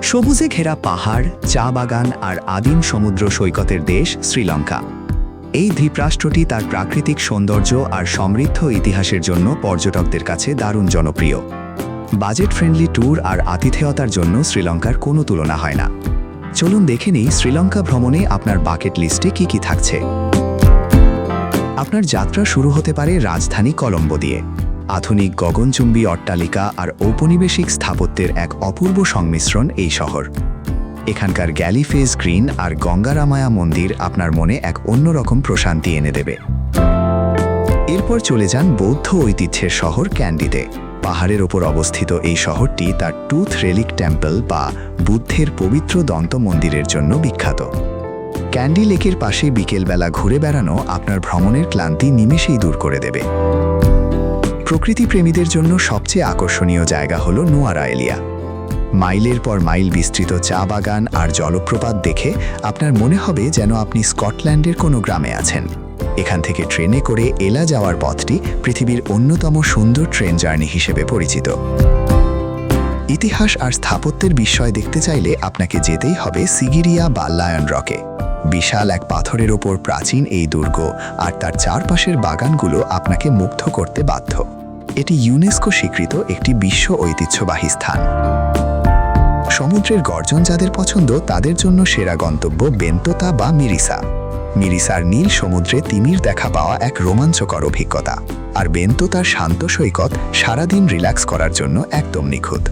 সবুজে ঘেরা পাহাড়, চা বাগান আর আদিম সমুদ্র সৈকতের দেশ শ্রীলঙ্কা। এই দ্বীপরাষ্ট্রটি তার প্রাকৃতিক সৌন্দর্য আর সমৃদ্ধ ইতিহাসের জন্য পর্যটকদের কাছে দারুণ জনপ্রিয়। বাজেট ফ্রেন্ডলি ট্যুর আর আতিথেয়তার জন্য শ্রীলঙ্কার কোনো তুলনা হয় না। চলুন দেখে নিই শ্রীলঙ্কা ভ্রমণে আপনার বাকেট লিস্টে কি কি থাকছে। আপনার যাত্রা শুরু হতে পারে রাজধানী কলম্বো দিয়ে। আধুনিক গগনচুম্বী অট্টালিকা আর ঔপনিবেশিক স্থাপত্যের এক অপূর্ব সংমিশ্রণ এই শহর। এখানকার গ্যালিফেস গ্রিন আর গঙ্গারামায়া মন্দির আপনার মনে এক অন্যরকম প্রশান্তি এনে দেবে। এরপর চলে যান বৌদ্ধ ঐতিহ্যের শহর ক্যান্ডিতে। পাহাড়ের ওপর অবস্থিত এই শহরটি তার টুথ রেলিক টেম্পল বা বুদ্ধের পবিত্র দন্ত মন্দিরের জন্য বিখ্যাত। ক্যান্ডি লেকের পাশে বিকেলবেলা ঘুরে বেড়ানো আপনার ভ্রমণের ক্লান্তি নিমেষেই দূর করে দেবে। প্রকৃতিপ্রেমীদের জন্য সবচেয়ে আকর্ষণীয় জায়গা হল নুয়ারা এলিয়া। মাইলের পর মাইল বিস্তৃত চা বাগান আর জলপ্রপাত দেখে আপনার মনে হবে যেন আপনি স্কটল্যান্ডের কোনো গ্রামে আছেন। এখান থেকে ট্রেনে করে এলা যাওয়ার পথটি পৃথিবীর অন্যতম সুন্দর ট্রেন জার্নি হিসেবে পরিচিত। ইতিহাস আর স্থাপত্যের বিস্ময় দেখতে চাইলে আপনাকে যেতেই হবে সিগিরিয়া বা লায়ন রকে। বিশাল এক পাথরের ওপর প্রাচীন এই দুর্গ আর তার চারপাশের বাগানগুলো আপনাকে মুগ্ধ করতে বাধ্য। এটি ইউনেস্কো স্বীকৃত একটি বিশ্ব ঐতিহ্যবাহী স্থান। সমুদ্রের গর্জন যাদের পছন্দ তাদের জন্য সেরা গন্তব্য বেন্তোতা বা মিরিসা। মিরিসার নীল সমুদ্রে তিমির দেখা পাওয়া এক রোমাঞ্চকর অভিজ্ঞতা, আর বেন্তোতার শান্ত সৈকত সারাদিন রিল্যাক্স করার জন্য একদম নিখুঁত।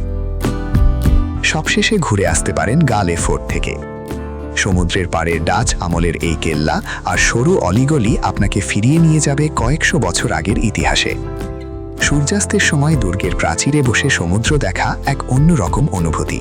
সবশেষে ঘুরে আসতে পারেন গালে ফোর্ট থেকে। সমুদ্রের পাড়ে ডাচ আমলের এই কেল্লা আর সরু অলিগলি আপনাকে ফিরিয়ে নিয়ে যাবে কয়েকশো বছর আগের ইতিহাসে। সূর্যাস্তের সময় দুর্গের প্রাচীরে বসে সমুদ্র দেখা এক অন্যরকম অনুভূতি।